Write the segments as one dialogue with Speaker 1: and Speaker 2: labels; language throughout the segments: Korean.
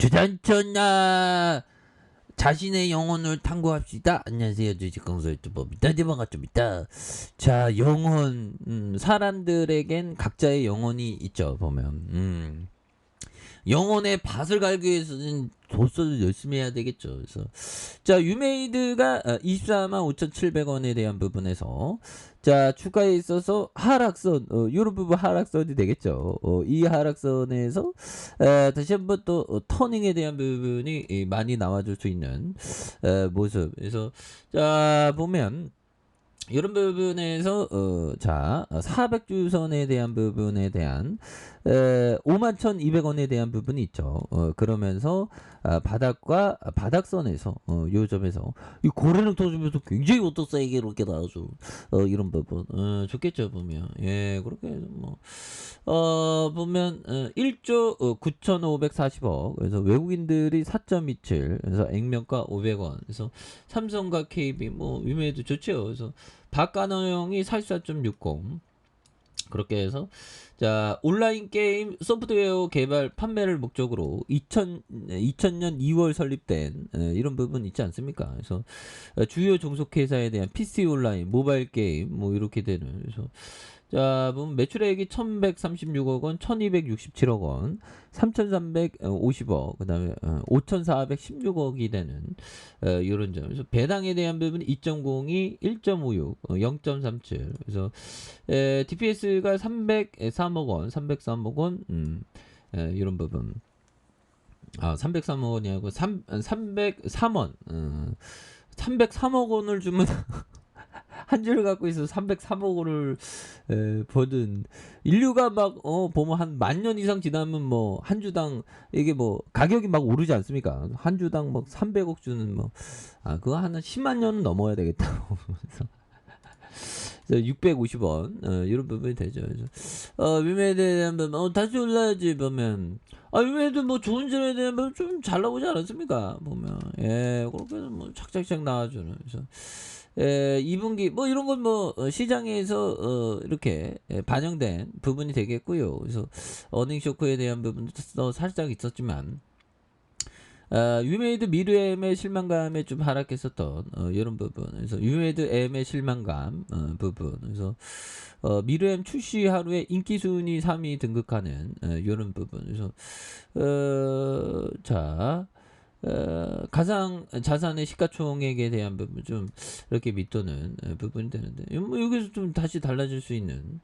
Speaker 1: 주단천나 자신의 영혼을 탐구합시다. 안녕하세요, 주식강사 유튜버입니다. 네, 반갑습니다. 자, 영혼, 사람들에겐 각자의 영혼이 있죠. 보면 영혼의 밭을 갈기 위해서는 도서를 열심히 해야 되겠죠. 그래서 자, 유메이드가 24만 5,700원에 대한 부분에서 자, 주가에 있어서 하락선, 이런 부분 하락선이 되겠죠. 이 하락선에서 다시 한번 또 터닝에 대한 부분이 많이 나와줄 수 있는 모습. 그래서 자, 보면 이런 부분에서 자, 400주선에 대한 부분에 대한 51,200원에 대한 부분이 있죠. 그러면서 바닥과 바닥선에서 요 점에서 이 고래를 터주면서 굉장히 오토사이게 이렇게 나와줘. 이런 부분 좋겠죠. 보면 예, 그렇게 해서 뭐 보면 1조 9,540억. 그래서 외국인들이 4.27, 그래서 액면가 500원. 그래서 삼성과 KB 뭐 위메이도 좋죠. 그래서 박간호형이 44.60. 그렇게 해서 자, 온라인 게임 소프트웨어 개발 판매를 목적으로 2000년 2월 설립된 이런 부분 있지 않습니까? 그래서 주요 종속회사에 대한 PC 온라인, 모바일 게임 뭐 이렇게 되는. 그래서 자, 보면 매출액이 1136억 원, 1267억 원, 3350억, 그 다음에 5416억이 되는 이런 점. 그래서 배당에 대한 부분은 2.02, 1.56, 0.37. 그래서 DPS가 303억 원, 303억 원, 이런 부분. 303억 원이 아니고 303원. 303억 원을 주면 한 주를 갖고 있어 303억 원을 버는 인류가 막 보면 한 10,000년 이상 지나면 뭐 한 주당 이게 뭐 가격이 막 오르지 않습니까? 한 주당 막 300억 주는 뭐 그거 한 10만 년은 넘어야 되겠다. 그래서 650원 이런 부분이 되죠. 그래서 위메에 대한 부분 다시 올라야지 보면 위메도 뭐 좋은 점에 대한 부분 좀 잘 나오지 않았습니까? 보면 예, 그렇게 해서 뭐 착착착 나와주는. 그래서 2분기 뭐 이런 건 뭐 시장에서 이렇게 반영된 부분이 되겠고요. 그래서 어닝 쇼크에 대한 부분도 살짝 있었지만 유메이드 미르엠의 실망감에 좀 하락했었던 이런 부분. 그래서 유메이드 M의 실망감 부분. 그래서 미르엠 출시 하루에 인기 순위 3위 등극하는 이런 부분. 그래서 자. 가상 자산의 시가총액에 대한 부분 좀 이렇게 밑도는 부분이 되는데 뭐 여기서 좀 다시 달라질 수 있는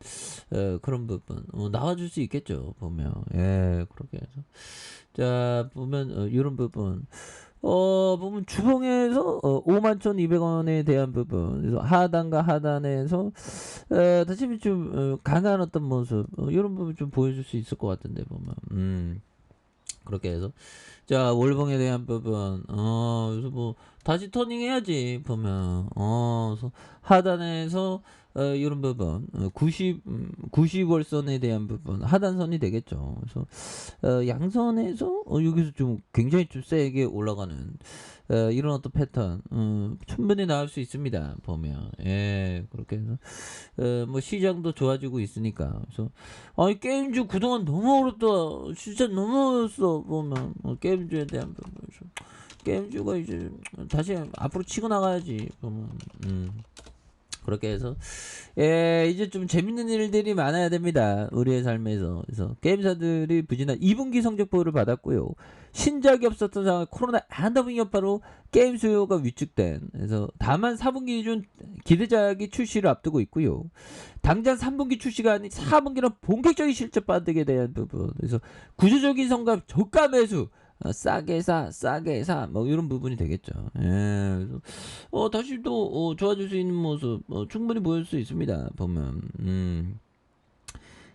Speaker 1: 그런 부분 나와줄 수 있겠죠. 보면 예, 그렇게 해서 자, 보면 이런 부분 보면 주봉에서 51,200원에 대한 부분. 그래서 하단과 하단에서 다시 좀 강한 어떤 모습 이런 부분 좀 보여줄 수 있을 것 같은데 보면 그렇게 해서 자, 월봉에 대한 부분 그래서 뭐 다시 터닝 해야지 보면 그래서 하단에서 이런 부분 90월선에 대한 부분 하단선이 되겠죠. 그래서 양선에서 여기서 좀 굉장히 좀 세게 올라가는 이런 어떤 패턴 충분히 나올 수 있습니다. 보면 예, 그렇게 해서 뭐 시장도 좋아지고 있으니까. 그래서 게임주 그동안 너무 어렵다. 진짜 너무 어렵어. 보면 게임주에 대한 부분. 게임주가 이제 다시 앞으로 치고 나가야지. 보면 그렇게 해서 이제 좀 재밌는 일들이 많아야 됩니다. 우리의 삶에서. 그래서 게임사들이 부진한 2분기 성적표를 받았고요. 신작이 없었던 상황 코로나 한더빙 여파로 게임 수요가 위축된. 그래서 다만 4분기 기준 기대작이 출시를 앞두고 있고요. 당장 3분기 출시가 아닌 4분기는 본격적인 실적 반등에 대한 부분. 그래서 구조적인 성감 저가 매수 싸게 사, 뭐 이런 부분이 되겠죠. 예, 그래서 다시 또 좋아질 수 있는 모습 충분히 보일 수 있습니다. 보면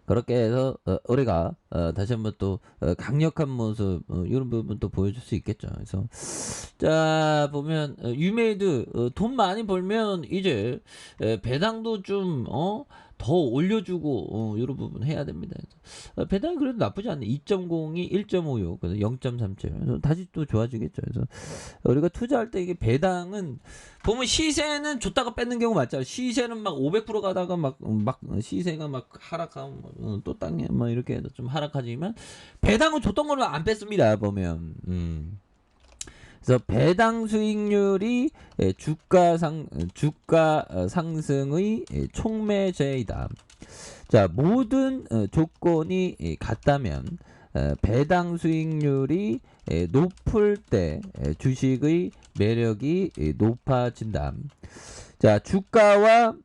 Speaker 1: 그렇게 해서 우리가 다시 한번 또 강력한 모습 이런 부분 또 보여줄 수 있겠죠. 그래서 자, 보면 유메이드 돈 많이 벌면 이제 배당도 좀 더 올려주고 이런 부분 해야 됩니다. 그래서 배당이 그래도 나쁘지 않네. 2.02, 1.56, 그래서 0.37. 그래서 다시 또 좋아지겠죠. 그래서 우리가 투자할 때 이게 배당은 보면 시세는 줬다가 뺏는 경우 맞잖아요. 시세는 막 500% 가다가 막 시세가 막 하락하면 또 땅에 막 이렇게 해서 좀 하락하지만 배당은 줬던 거는 안 뺐습니다. 보면. 그래서 배당 수익률이 주가 상승의 촉매제이다. 자, 모든 조건이 같다면 배당 수익률이 높을 때 주식의 매력이 높아진다. 자, 주가와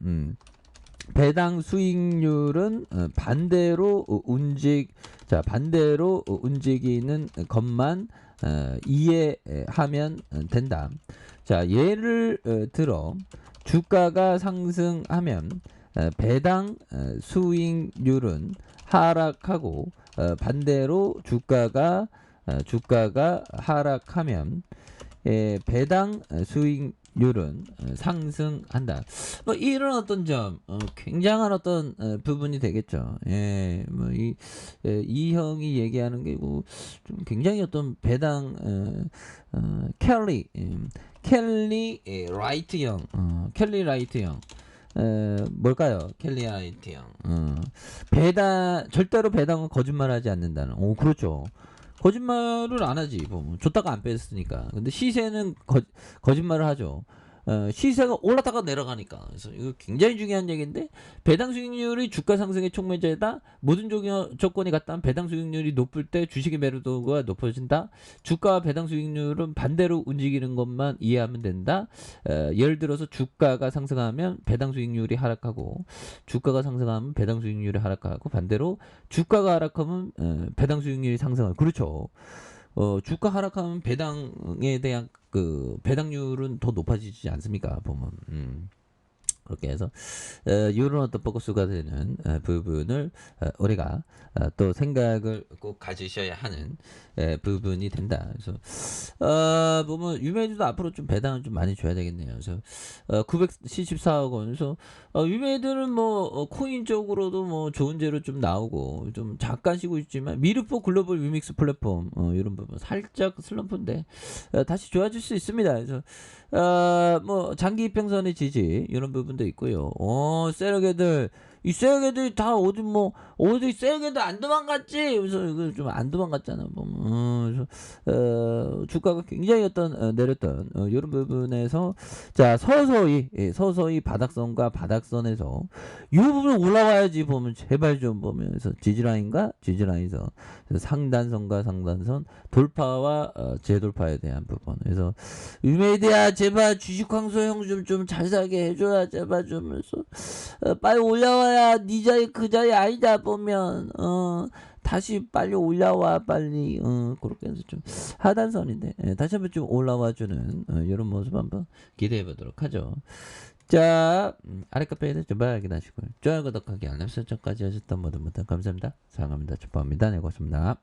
Speaker 1: 배당 수익률은 반대로 움직이는 것만 이해하면 된다. 자, 예를 들어 주가가 상승하면 배당 수익률은 하락하고 반대로 주가가 하락하면 배당 수익률은 상승한다. 뭐 이런 어떤 점 굉장한 어떤 부분이 되겠죠. 예, 뭐 이 형이 얘기하는 게 뭐 좀 굉장히 어떤 배당 켈리 라이트 형, 켈리 라이트 형. 뭘까요? 켈리 라이트 형. 절대로 배당은 거짓말하지 않는다는. 오, 그렇죠. 거짓말을 안 하지. 보면 줬다가 안 뺐으니까. 근데 시세는 거짓말을 하죠. 시세가 올랐다가 내려가니까. 그래서 이거 굉장히 중요한 얘기인데 배당 수익률이 주가 상승의 촉매제다. 모든 조건이 같다면 배당 수익률이 높을 때 주식의 매력도가 높아진다. 주가와 배당 수익률은 반대로 움직이는 것만 이해하면 된다. 예를 들어서 주가가 상승하면 배당 수익률이 하락하고 주가가 상승하면 배당 수익률이 하락하고 반대로 주가가 하락하면 배당 수익률이 상승하고. 그렇죠. 주가 하락하면 배당에 대한 그 배당률은 더 높아지지 않습니까? 보면 그렇게 해서 이런 어떤 포커스가 되는 부분을 우리가 또 생각을 꼭 가지셔야 하는 부분이 된다. 그래서 보면 유메이드도 앞으로 좀 배당을 좀 많이 줘야 되겠네요. 그래서 974억 원. 그래서 유메이드는 뭐 코인 쪽으로도 뭐 좋은 재료 좀 나오고 좀 잠깐 쉬고 있지만 미르포 글로벌 위믹스 플랫폼 이런 부분 살짝 슬럼프인데 다시 좋아질 수 있습니다. 그래서 뭐 장기 이평선의 지지 이런 부분도 있고요. 세력애들 이 세력애들이 다 어디 세력애들 안 도망갔지? 그래서 이거 좀 안 도망갔잖아. 보면 그래서 주가가 굉장히 내렸던 이런 부분에서 자 서서히 바닥선과 바닥선에서 이 부분 올라와야지. 보면 제발 좀 보면서 지지라인에서 상단선과 상단선 돌파와 재돌파에 대한 부분. 그래서 유메이드야 제발 주식 광소 형 좀 잘 사게 해줘야 제발 좀 해서 빨리 올라와야 네 자리 그 자리 아니다. 보면 다시 빨리 올라와 빨리 그렇게 해서 좀 하단선인데 다시 한번 좀 올라와주는 이런 모습 한번 기대해 보도록 하죠. 자, 아래 카페에는 좀 확인하시고요. 좋아요 구독하기 알람 설정까지 하셨던 모두 감사합니다. 사랑합니다. 축복합니다. 네, 고맙습니다.